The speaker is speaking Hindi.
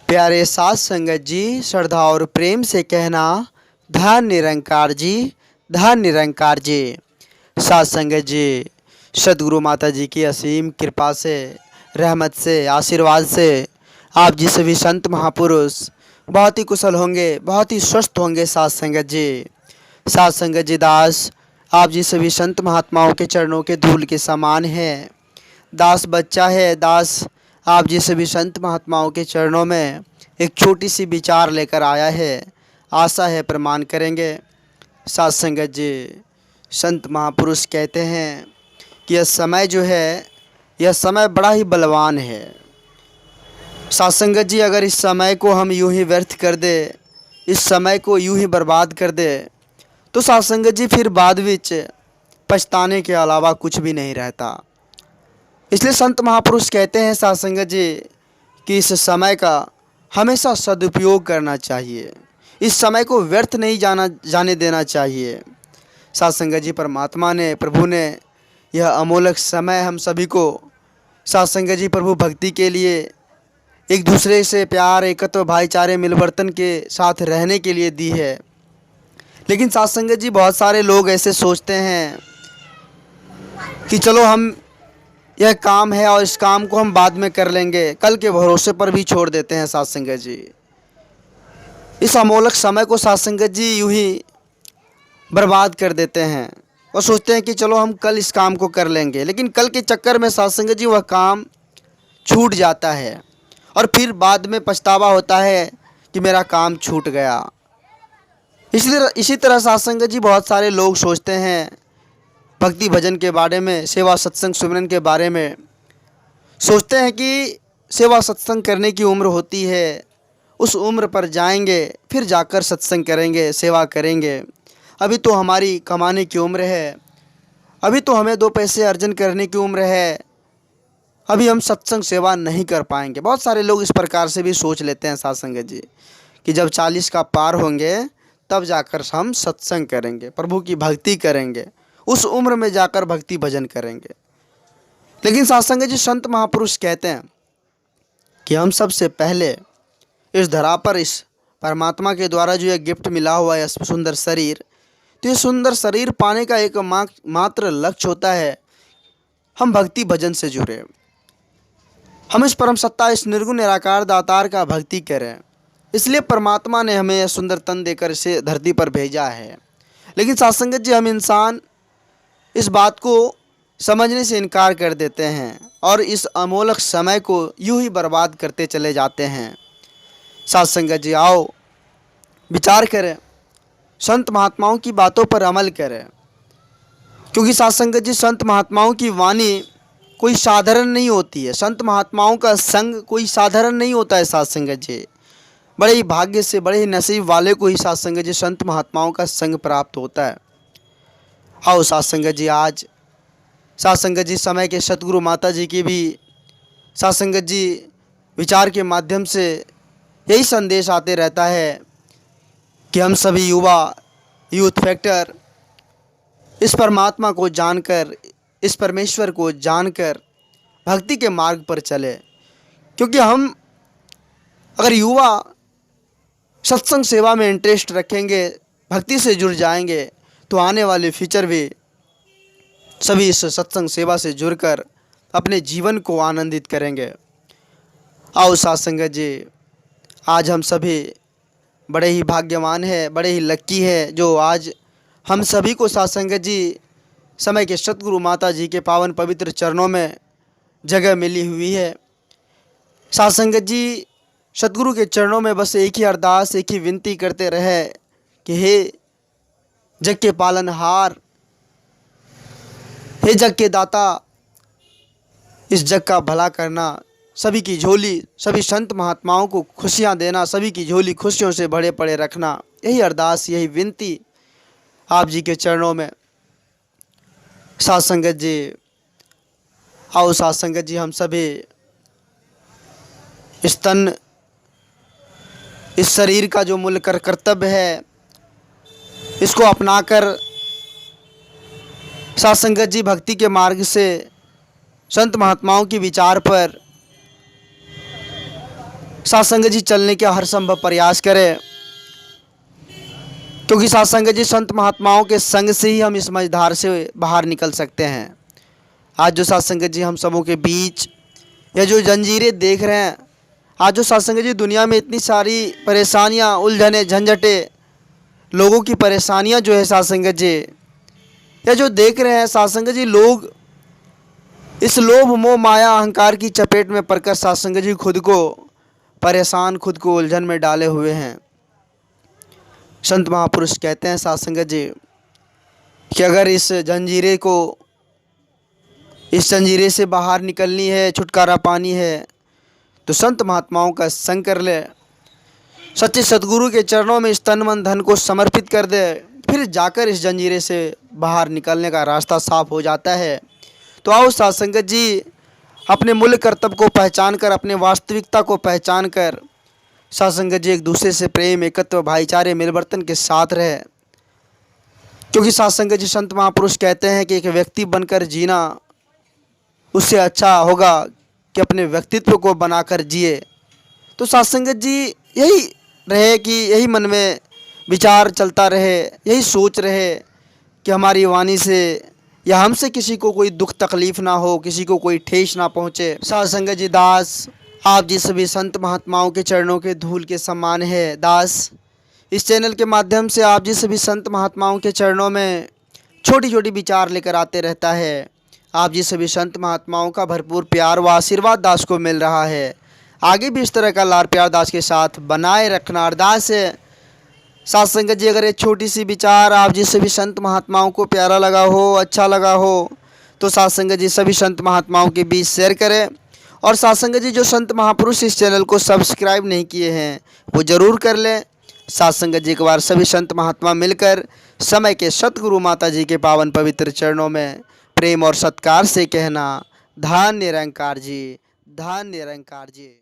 प्यारे साथ संगत जी, श्रद्धा और प्रेम से कहना, धन निरंकार जी, धन निरंकार जी। साथ संगत जी, सदगुरु माता जी की असीम कृपा से, रहमत से, आशीर्वाद से आप जी सभी संत महापुरुष बहुत ही कुशल होंगे, बहुत ही स्वस्थ होंगे। साथ संगत जी, साथ संगत जी दास आप जी सभी संत महात्माओं के चरणों के धूल के समान है। दास बच्चा है, दास आप जी सभी संत महात्माओं के चरणों में एक छोटी सी विचार लेकर आया है। आशा है प्रमाण करेंगे। साथ संगत जी, संत महापुरुष कहते हैं कि यह समय जो है, यह समय बड़ा ही बलवान है। साथ संगत जी, अगर इस समय को हम यूं ही व्यर्थ कर दे, इस समय को यूं ही बर्बाद कर दे, तो साथ संगत जी फिर बाद विच पछताने के अलावा कुछ भी नहीं रहता। इसलिए संत महापुरुष कहते हैं साथ संगत जी कि इस समय का हमेशा सदुपयोग करना चाहिए, इस समय को व्यर्थ नहीं जाने देना चाहिए। साथ संगत जी, परमात्मा ने, प्रभु ने यह अमोलक समय हम सभी को साथ संगत जी प्रभु भक्ति के लिए, एक दूसरे से प्यार, एकत्व, भाईचारे, मिलवर्तन के साथ रहने के लिए दी है। लेकिन साथ संगत जी, बहुत सारे लोग ऐसे सोचते हैं कि चलो हम यह काम है और इस काम को हम बाद में कर लेंगे, कल के भरोसे पर भी छोड़ देते हैं। साथ संगत जी, इस अमोलक समय को साथ संगत जी यूं ही बर्बाद कर देते हैं और सोचते हैं कि चलो हम कल इस काम को कर लेंगे, लेकिन कल के चक्कर में साथ संगत जी वह काम छूट जाता है और फिर बाद में पछतावा होता है कि मेरा काम छूट गया। इसलिए इसी तरह साथ संगत जी बहुत सारे लोग सोचते हैं भक्ति भजन के बारे में, सेवा सत्संग सुमिरन के बारे में, सोचते हैं कि सेवा सत्संग करने की उम्र होती है, उस उम्र पर जाएंगे, फिर जाकर सत्संग करेंगे, सेवा करेंगे। अभी तो हमारी कमाने की उम्र है, अभी तो हमें 2 पैसे अर्जन करने की उम्र है, अभी हम सत्संग सेवा नहीं कर पाएंगे। बहुत सारे लोग इस प्रकार से भी सोच लेते हैं साथ संगत जी कि जब 40 का पार होंगे तब जाकर हम सत्संग करेंगे, प्रभु की भक्ति करेंगे, उस उम्र में जाकर भक्ति भजन करेंगे। लेकिन साथ संगत जी, संत महापुरुष कहते हैं कि हम सबसे पहले इस धरा पर, इस परमात्मा के द्वारा जो यह गिफ्ट मिला हुआ है, सुंदर शरीर, तो ये सुंदर शरीर पाने का एक मात्र लक्ष्य होता है, हम भक्ति भजन से जुड़े, हम इस परम सत्ता, इस निर्गुण निराकार दातार का भक्ति करें। इसलिए परमात्मा ने हमें यह सुंदर तन देकर इसे धरती पर भेजा है। लेकिन साथ संगत जी, हम इंसान इस बात को समझने से इनकार कर देते हैं और इस अमोलक समय को यूं ही बर्बाद करते चले जाते हैं। साथ संगत जी, आओ विचार करें, संत महात्माओं की बातों पर अमल करें, क्योंकि साथ संगत जी, संत महात्माओं की वाणी कोई साधारण नहीं होती है, संत महात्माओं का संग कोई साधारण नहीं होता है। साथ संगत जी, बड़े ही भाग्य से, बड़े ही नसीब वाले को ही साथ संगत जी संत महात्माओं का संग प्राप्त होता है। आओ साथ संगत जी, आज साथ संगत जी समय के सतगुरु माता जी की भी साथ संगत जी विचार के माध्यम से यही संदेश आते रहता है कि हम सभी युवा, यूथ फैक्टर इस परमात्मा को जानकर, इस परमेश्वर को जानकर भक्ति के मार्ग पर चले। क्योंकि हम अगर युवा सत्संग सेवा में इंटरेस्ट रखेंगे, भक्ति से जुड़ जाएंगे, तो आने वाले फ्यूचर भी सभी इस सत्संग सेवा से जुड़कर अपने जीवन को आनंदित करेंगे। आओ साथ संगत जी, आज हम सभी बड़े ही भाग्यवान हैं, बड़े ही लक्की है जो आज हम सभी को साथ संगत जी समय के सतगुरु माता जी के पावन पवित्र चरणों में जगह मिली हुई है। साथ संगत जी, सतगुरु के चरणों में बस एक ही अरदास, एक ही विनती करते रहे कि हे जग के पालनहार, हे जग के दाता, इस जग का भला करना, सभी की झोली, सभी संत महात्माओं को खुशियाँ देना, सभी की झोली खुशियों से भरे पड़े रखना। यही अरदास, यही विनती आप जी के चरणों में। साथ संगत जी, आओ साथ संगत जी, हम सभी इस तन, इस शरीर का जो मूल कर्तव्य है, इसको अपनाकर साथ संगत जी भक्ति के मार्ग से, संत महात्माओं के विचार पर साथ संगत जी चलने का हर संभव प्रयास करें, क्योंकि साथ संगत जी संत महात्माओं के संग से ही हम इस मझधार से बाहर निकल सकते हैं। आज जो साथ संगत जी हम सबों के बीच या जो जंजीरें देख रहे हैं, आज जो साथ संगत जी दुनिया में इतनी सारी परेशानियां, उलझने, झंझटें, लोगों की परेशानियां जो है साथ संगत जी, या जो देख रहे हैं साथ संगत जी, लोग इस लोभ मोह माया अहंकार की चपेट में पड़कर साथ संगत जी खुद को परेशान, खुद को उलझन में डाले हुए हैं। संत महापुरुष कहते हैं साथ संगत जी कि अगर इस जंजीरे से बाहर निकलनी है, छुटकारा पानी है, तो संत महात्माओं का संग कर ले, सच्चे सद्गुरु के चरणों में इस तन मन धन को समर्पित कर दे, फिर जाकर इस जंजीरे से बाहर निकलने का रास्ता साफ हो जाता है। तो आओ साथ संगत जी अपने मूल्य कर्तव्य को पहचान कर, अपने वास्तविकता को पहचान कर साथ संगत जी एक दूसरे से प्रेम, एकत्व, भाईचारे, मिलवर्तन के साथ रहे। क्योंकि साथ संगत जी संत महापुरुष कहते हैं कि एक व्यक्ति बनकर जीना उससे अच्छा होगा कि अपने व्यक्तित्व को बनाकर जिए। तो साथ संगत जी यही रहे कि यही मन में विचार चलता रहे, यही सोच रहे कि हमारी वाणी से या हमसे किसी को कोई दुख तकलीफ़ ना हो, किसी को कोई ठेस ना पहुँचे। साथ संगत जी दास आप जी सभी संत महात्माओं के चरणों के धूल के समान है। दास इस चैनल के माध्यम से आप जी सभी संत महात्माओं के चरणों में छोटी छोटी विचार लेकर आते रहता है। आप जी सभी संत महात्माओं का भरपूर प्यार व आशीर्वाद दास को मिल रहा है। आगे भी इस तरह का लाड़ प्यार दास के साथ बनाए रखना अरदास है। साथ संगत जी अगर ये छोटी सी विचार आप जी सभी संत महात्माओं को प्यारा लगा हो, अच्छा लगा हो, तो साथ संगत जी सभी संत महात्माओं के बीच शेयर करें। और साथ संगत जी जो संत महापुरुष इस चैनल को सब्सक्राइब नहीं किए हैं वो ज़रूर कर लें। साथ संगत जी एक बार सभी संत महात्मा मिलकर समय के सतगुरु माता जी के पावन पवित्र चरणों में प्रेम और सत्कार से कहना, धन्य निरंकार जी, धन्य निरंकार जी।